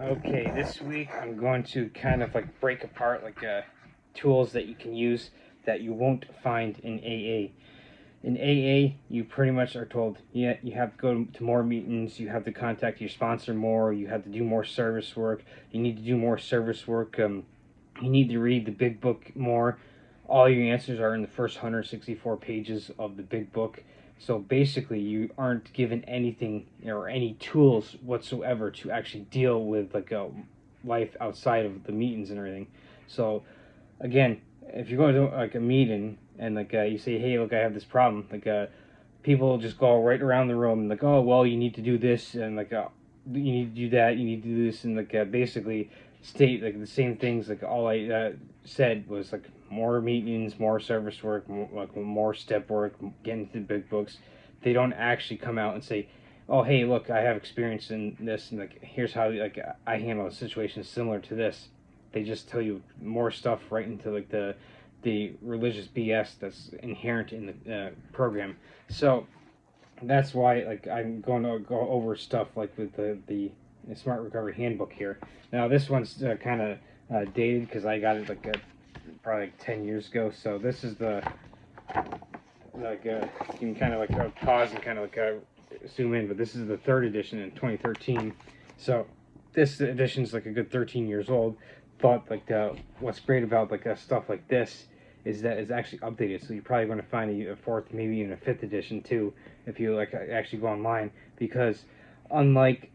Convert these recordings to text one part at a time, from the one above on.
Okay, this week I'm going to kind of like break apart tools that you can use that you won't find in AA. In AA, you pretty much are told, yeah, you have to go to more meetings, you have to contact your sponsor more, you have to do more service work, you need to do more service work, you need to read the big book more. All your answers are in the first 164 pages of the big book. So basically, you aren't given anything or any tools whatsoever to actually deal with like a life outside of the meetings and everything. So again, if you go to like a meeting and you say, "Hey, look, I have this problem," people just go right around the room and like, "Oh, well, you need to do this," and you need to do that, you need to do this, and basically state like the same things. Like all I said was like more meetings, more service work, more step work, getting into the big books. They don't actually come out and say, "Oh, hey, look, I have experience in this, and like here's how I handle a situation similar to this." They just tell you more stuff right into like the religious BS that's inherent in the program. So that's why like I'm going to go over stuff like with the Smart Recovery Handbook here. Now this one's kind of dated because I got it probably 10 years ago. So this is the you can kind of pause and kind of zoom in, but this is the third edition in 2013. So this edition is like a good 13 years old. But what's great about stuff like this is that it's actually updated. So you're probably going to find a fourth, maybe even a fifth edition too, if you actually go online. Because unlike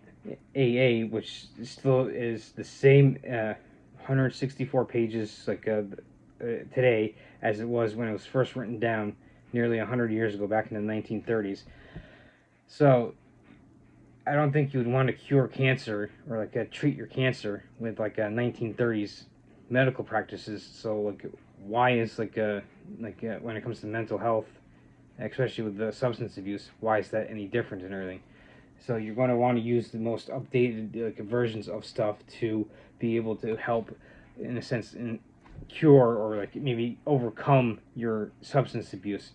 AA, which still is the same 164 pages today as it was when it was first written down nearly 100 years ago, back in the 1930s. So I don't think you would want to cure cancer or treat your cancer with 1930s medical practices. So why is when it comes to mental health, especially with the substance abuse, why is that any different and everything? So you're going to want to use the most updated versions of stuff to be able to help, in a sense, in cure or maybe overcome your substance abuse.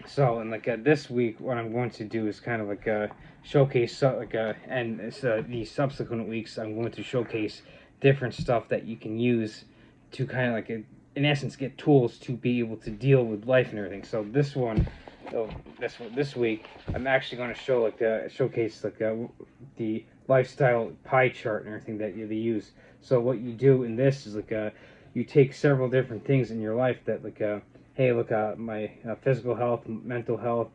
So, and this week, what I'm going to do is kind of showcase, and these subsequent weeks, I'm going to showcase different stuff that you can use to kind of in essence, get tools to be able to deal with life and everything. So this week, I'm actually going to showcase the lifestyle pie chart and everything that they use. So what you do in this is you take several different things in your life that hey, look, my physical health, mental health,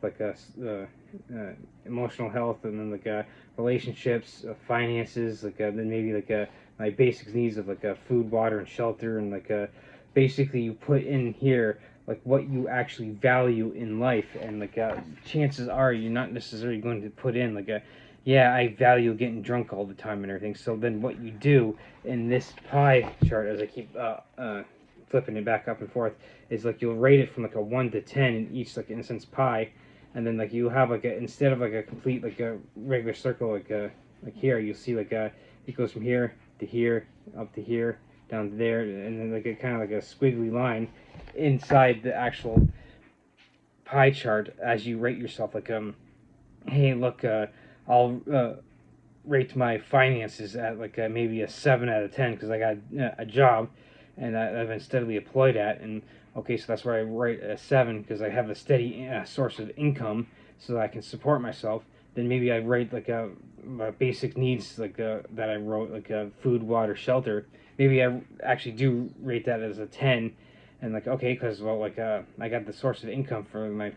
emotional health, and then relationships, finances, then maybe my basic needs of food, water, and shelter, and basically you put in here what you actually value in life, and chances are you're not necessarily going to put in yeah, I value getting drunk all the time and everything. So then what you do in this pie chart, as I keep flipping it back up and forth, is you'll rate it from a 1 to 10 in each in a sense pie, and then you have instead of a complete a regular circle here, you'll see it goes from here to here, up to here, down to there, and then a kind of a squiggly line inside the actual pie chart as you rate yourself. Hey, look, I'll rate my finances at maybe a 7 out of 10 because I got a job and I've been steadily employed at. And okay, so that's where I rate a 7 because I have a steady source of income so that I can support myself. Then maybe I rate my basic needs that I wrote food, water, shelter. Maybe I actually do rate that as a 10. And okay, because I got the source of income for my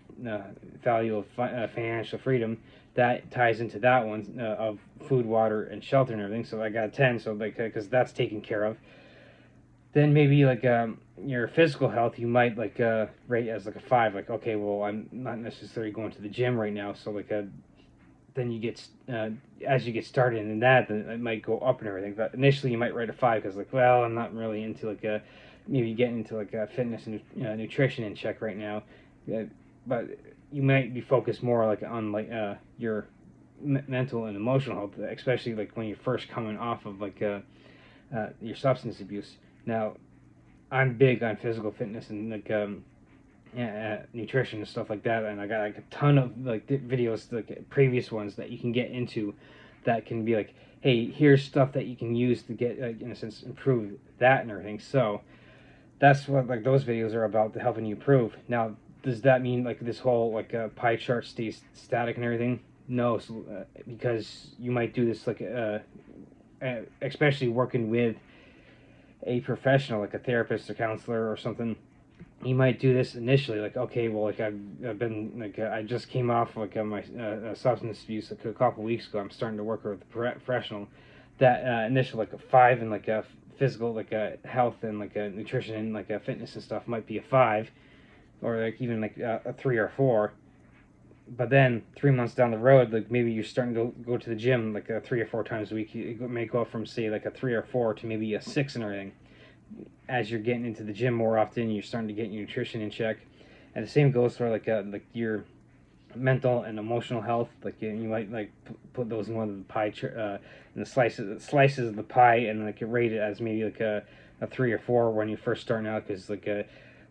value of financial freedom that ties into that one of food, water, and shelter and everything. So I got a 10. So because that's taken care of. Then maybe your physical health you might rate as a 5. Okay, well, I'm not necessarily going to the gym right now, so then you get as you get started in that, then it might go up and everything. But initially you might rate a 5 because well, I'm not really into maybe getting into fitness and nutrition in check right now. But you might be focused more on your mental and emotional health, especially when you're first coming off of your substance abuse. Now, I'm big on physical fitness and nutrition and stuff like that, and I got a ton of videos, previous ones that you can get into that can be like, hey, here's stuff that you can use to get, like, in a sense, improve that and everything. So that's what like those videos are about, to helping you improve. Now, does that mean like this whole like pie chart stays static and everything? No, so, because you might do this like especially working with a professional like a therapist or counselor or something. You might do this initially, like, okay, well, like I've been like I just came off like my substance abuse like a couple weeks ago. I'm starting to work with a professional. That initial like a 5 and like a physical like a health and like a nutrition and like a fitness and stuff might be a 5, or like even like a 3 or 4. But then 3 months down the road, like maybe you're starting to go to the gym like 3 or 4 times a week. You may go from say like a 3 or 4 to maybe a 6 and everything. As you're getting into the gym more often, you're starting to get your nutrition in check. And the same goes for like your mental and emotional health. Like you might like put those in one of the pie in the slices of the pie, and like rate it as maybe like a 3 or 4 when you're first starting out, because like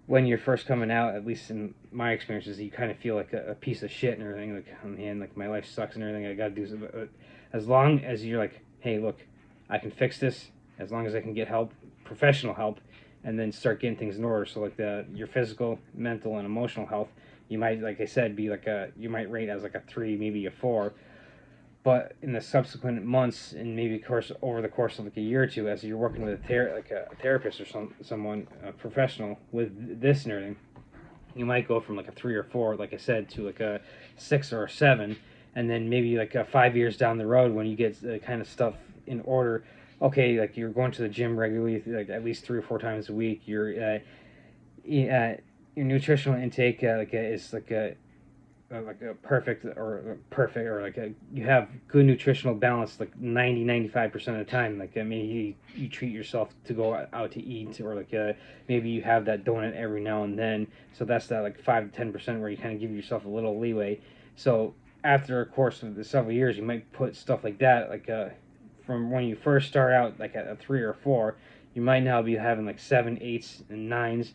when you're first coming out, at least in my experiences, you kind of feel like a piece of shit and everything. Like, oh man, like my life sucks and everything. I gotta do something. As long as you're like, hey, look, I can fix this. As long as I can get help, professional help, and then start getting things in order. So like your physical, mental, and emotional health, you might, like I said, be like you might rate as like a 3, maybe a 4. But in the subsequent months, and maybe course over the course of like a year or two, as you're working with like a therapist or someone a professional with this and everything, you might go from like a 3 or 4, like I said, to like a 6 or a 7, and then maybe like 5 years down the road, when you get the kind of stuff in order, okay, like you're going to the gym regularly, like at least 3 or 4 times a week. Your nutritional intake is like a perfect, or like you have good nutritional balance like 90-95% of the time. Like maybe you treat yourself to go out to eat, or like maybe you have that donut every now and then, so that's that like 5 to 10% where you kind of give yourself a little leeway. So after a course of the several years, you might put stuff like that, like from when you first start out like at a 3 or 4, you might now be having like 7, 8s, and 9s.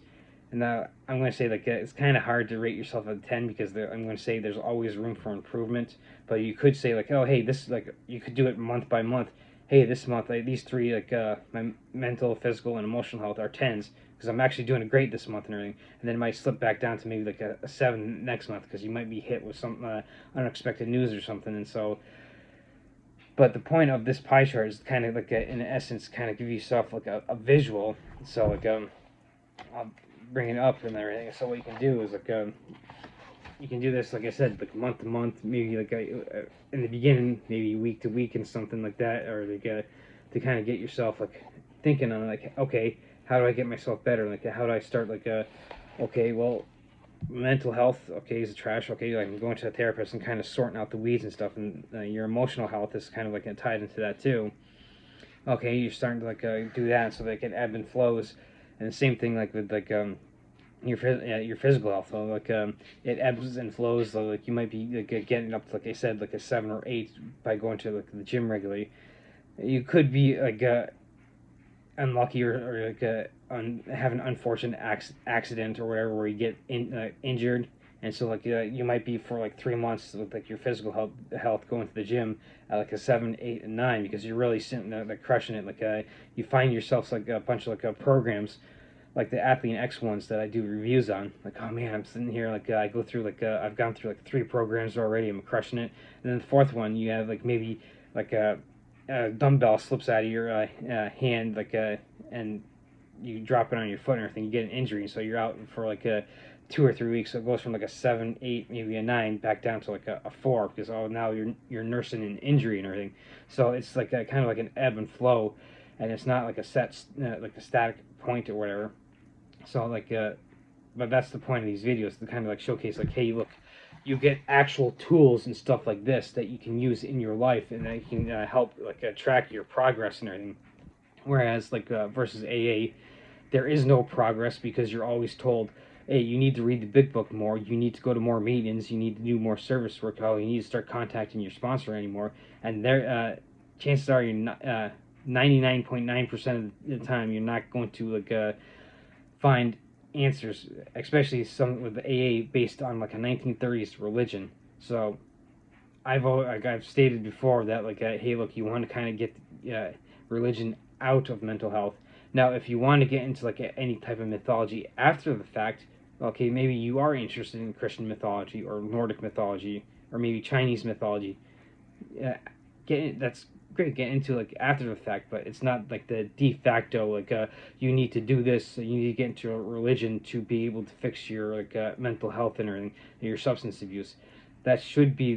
And I'm going to say like it's kind of hard to rate yourself at a 10, because I'm going to say there's always room for improvement. But you could say like, oh hey, this like you could do it month by month. Hey, this month like these 3 like my mental, physical, and emotional health are 10s, because I'm actually doing great this month and everything. And then it might slip back down to maybe like a 7 next month, because you might be hit with some unexpected news or something. And so, but the point of this pie chart is kind of like in essence, kind of give yourself like a visual. So like I'll bring it up and everything. So what you can do is like you can do this, like I said, like month to month, maybe like in the beginning, maybe week to week and something like that, or like to kind of get yourself like thinking on like, okay, how do I get myself better? Like how do I start like okay, well, mental health, okay, is trash. Okay, like I'm going to a therapist and kind of sorting out the weeds and stuff, and your emotional health is kind of like tied into that too. Okay, you're starting to like do that, so like it ebb and flows. And the same thing like with like your physical health. So like it ebbs and flows. So like you might be like getting up to, like I said, like a 7 or 8 by going to like the gym regularly. You could be like unlucky, or like have an unfortunate accident or whatever, where you get injured. And so like you might be for like 3 months with like your physical health going to the gym at like a 7, 8, and 9, because you're really sitting there like crushing it. Like you find yourself like a bunch of like programs, like the Athlete X ones that I do reviews on. Like, oh man, I'm sitting here like I go through like I've gone through like 3 programs already. I'm crushing it. And then the 4th one, you have like maybe like a dumbbell slips out of your hand, like and you drop it on your foot and everything. You get an injury, so you're out for like 2 or 3 weeks. So it goes from like a 7, 8, maybe a 9 back down to like a 4, because oh now you're nursing an injury and everything. So it's like kind of like an ebb and flow, and it's not like a set like a static point or whatever. So like but that's the point of these videos, to kind of like showcase like, hey, look, you get actual tools and stuff like this that you can use in your life, and that can help like track your progress and everything. Whereas like versus AA, there is no progress, because you're always told, hey, you need to read the big book more, you need to go to more meetings, you need to do more service work, oh, you need to start contacting your sponsor anymore. And there chances are you're not 99.9% of the time you're not going to like find answers, especially some with the AA based on like a 1930s religion. So I've stated before that hey, look, you want to kind of get religion out of mental health. Now, if you want to get into any type of mythology after the fact, okay, maybe you are interested in Christian mythology or Nordic mythology or maybe Chinese mythology. That's great. Get into after the fact, but it's not like the de facto you need to do this. You need to get into a religion to be able to fix your mental health and everything, and your substance abuse. That should be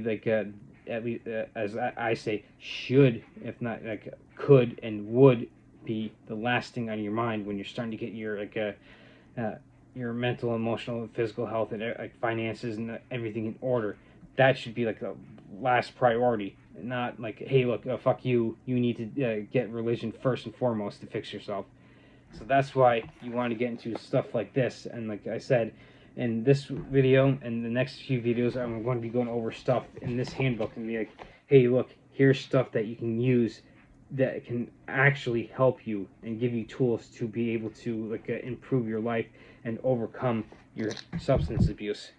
at least as I say, should, if not could and would be the last thing on your mind when you're starting to get your mental, emotional, physical health and finances and everything in order. That should be the last priority, not hey, look, fuck you. You need to get religion first and foremost to fix yourself. So that's why you want to get into stuff like this. And like I said, in this video and the next few videos, I'm going to be going over stuff in this handbook and be hey, look, here's stuff that you can use that can actually help you and give you tools to be able to improve your life and overcome your substance abuse.